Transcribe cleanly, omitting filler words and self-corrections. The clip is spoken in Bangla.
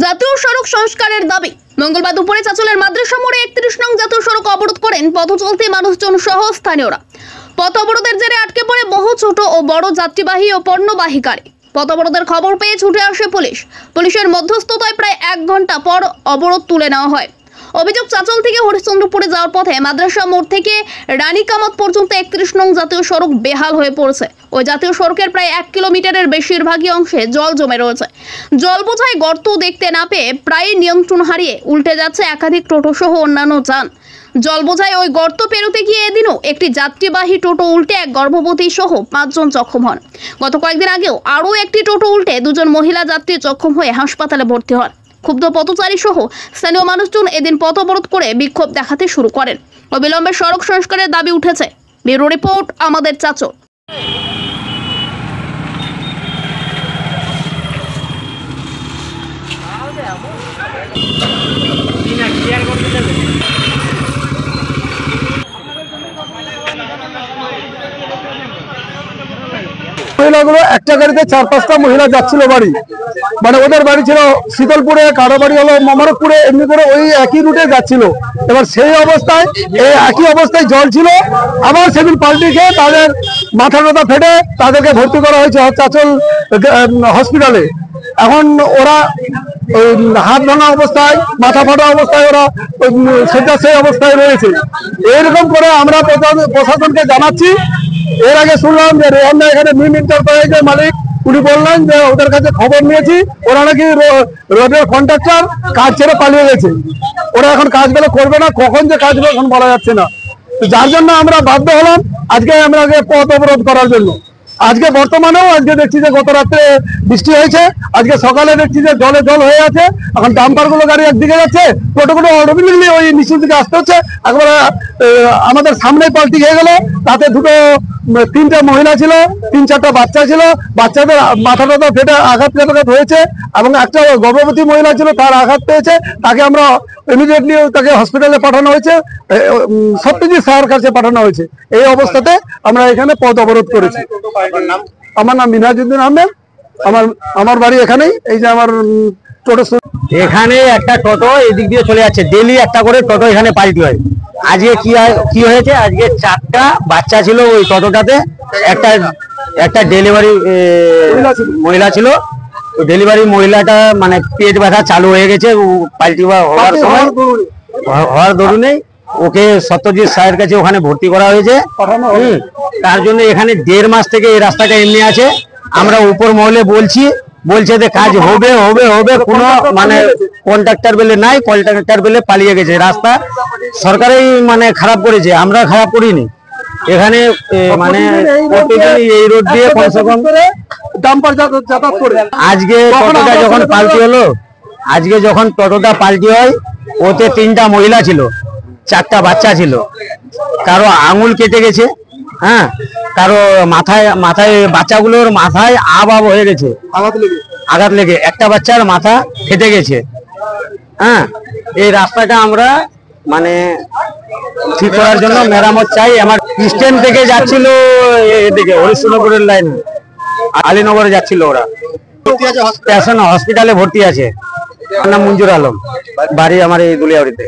জাতীয় সড়ক সংস্কারের দাবি। মঙ্গলবার দুপুরে চাঁচলের মাদ্রাসা মোড়ে 31 নং জাতীয় সড়ক অবরোধ করেন পথ চলতি মানুষজন সহ স্থানীয়রা। পথ অবরোধের জেরে আটকে পড়ে বহু ছোট ও বড় যাত্রীবাহী ও পণ্যবাহী গাড়ি। পথ অবরোধের খবর পেয়ে ছুটে আসে পুলিশ। পুলিশের মধ্যস্থতায় প্রায় 1 ঘন্টা পর অবরোধ তুলে নেওয়া হয়। অভিযোগ, চাঁচল থেকে হরিশ্চন্দ্রপুরে যাওয়ার পথে মাদ্রাসা মোড় থেকে রানীকামাত পর্যন্ত 31 নং জাতীয় সড়ক বেহাল হয়ে পড়েছে। ওই জাতীয় সড়কের প্রায় 1 কিলোমিটারের বেশিরভাগই অংশে জল জমে রয়েছে। জল বোঝাই গর্ত দেখতে না পেয়ে প্রায় নিয়ন্ত্রণ হারিয়ে উল্টে যাচ্ছে একাধিক টোটো সহ অন্যান্য যান। জল বোঝায় ওই গর্ত পেরোতে গিয়ে এদিনও একটি যাত্রীবাহী টোটো উল্টে এক গর্ভবতী সহ 5 জন জখম হন। গত কয়েকদিন আগেও আরও একটি টোটো উল্টে 2 জন মহিলা যাত্রী জখম হয়ে হাসপাতালে ভর্তি হন। ক্ষুব্ধ পথচারী সহ স্থানীয় মানুষজন এদিন পথ অবরোধ করে বিক্ষোভ দেখাতে শুরু করেন। অবিলম্বে সড়ক সংস্কারের দাবি উঠেছে। ব্যুরো রিপোর্ট, আমাদের চাঁচল। মহিলাগুলো একটা গাড়িতে 4-5টা মহিলা যাচ্ছিল বাড়ি, মানে ওদের বাড়ি ছিল শীতলপুরে, কারো বাড়ি হলো মোবারকপুরে, এমনি করে ওই একই রুটে যাচ্ছিল। এবার সেই অবস্থায় এই একই অবস্থায় জল ছিল, আবার সেদিন পাল্টি খেয়ে তাদের মাথা টাথা ফেটে তাদেরকে ভর্তি করা হয়েছে চাঁচল হসপিটালে। এখন ওরা ওই হাত ভাঙা অবস্থায়, মাথা ফাটা অবস্থায় ওরা সেই অবস্থায় রয়েছে। এইরকম করে আমরা প্রশাসনকে জানাচ্ছি। এর আগে শুনলাম যে রেহান্না এখানে মিন এন্টারপ্রাইজের মালিক, উনি বললেন যে ওদের কাছে খবর নিয়েছি, ওরা নাকি রোডের কন্ট্রাক্টর কাজ ছেড়ে পালিয়ে গেছে। ওরা এখন কাজগুলো করবে না, কখন যে কাজগুলো এখন বলা যাচ্ছে না। যার জন্য আমরা বাধ্য হলাম আজকে আমরা পথ অবরোধ করার জন্য। আজকে বর্তমানেও আজকে দেখছি যে গত রাত্রে বৃষ্টি হয়েছে, আজকে সকালে দেখছি যে জলে জল হয়ে আছে। এখন ডাম্পার গুলো গাড়ি একদিকে যাচ্ছে, টোটোগুলো অটোমেটিকলি ওই নিচুর দিকে আসতে হচ্ছে। একবার আমাদের সামনে পাল্টি খেয়ে গেল, তাতে 3টা মহিলা ছিল, 3-4টা বাচ্চা ছিল। বাচ্চাদের মাথা টাথা ফেটে আঘাত হয়েছে এবং একটা গর্ভবতী মহিলা ছিল, তার আঘাত পেয়েছে। তাকে আমরা ইমিডিয়েটলি তাকে হসপিটালে পাঠানো হয়েছে, সত্যজিৎ স্যারের কাছে পাঠানো হয়েছে। এই অবস্থাতে আমরা এখানে পথ অবরোধ করেছি। আমার নাম মিনহাজউদ্দিন আহমেদ, আমার বাড়ি এখানেই। এই যে আমার টোটো, এখানে একটা টোটো এদিক দিয়ে চলে যাচ্ছে, ডেলি একটা করে টোটো এখানে পাল্টি হয়। আজকে কি হয়েছে, আজকে 4টা বাচ্চা ছিল ওই টোটোটাতে, একটা ডেলিভারি মহিলা ছিল। ডেলিভারি মহিলাটা মানে পেট ব্যথা চালু হয়ে গেছে, পাল্টি হওয়ার দরুনে ওকে সত্যজিৎ স্যারের কাছে ওখানে ভর্তি করা হয়েছে। তার জন্য এখানে 1.5 মাস থেকে এই রাস্তাটা এমনি আছে। আমরা উপর মহলে বলছে যে কাজ হবে হবে হবে, কোনো মানে কন্ট্রাক্টর বেলে নাই, কন্ট্রাক্টর বেলে পালিয়ে গেছে। রাস্তা সরকারই মানে খারাপ করেছে, আমরা খারাপ করিনি। এখানে মানে এই রোড দিয়ে কমসে কম আজকে টোটোটা যখন পাল্টি হলো, ওতে 3টা মহিলা ছিল, 4টা বাচ্চা ছিল। কারো আঙুল কেটে গেছে, হ্যাঁ, কারো মাথায় বাচ্চাগুলোর মাথায় আব হয়ে গেছে, আঘাত লেগে একটা বাচ্চার মাথা ফেটে গেছে। হ্যাঁ, এই রাস্তাটা আমরা মানে ঠিক করার জন্য মেরামত চাই। আমার স্ট্যান্ড থেকে যাচ্ছিল এদিকে হরিশ্চন্দ্রপুরের লাইন, আলীনগরে যাচ্ছিল ওরা। হসপিটালে ভর্তি আছে। আমার নাম মঞ্জুর আলম, বাড়ি আমার এই দুলিয়াবাড়িতে।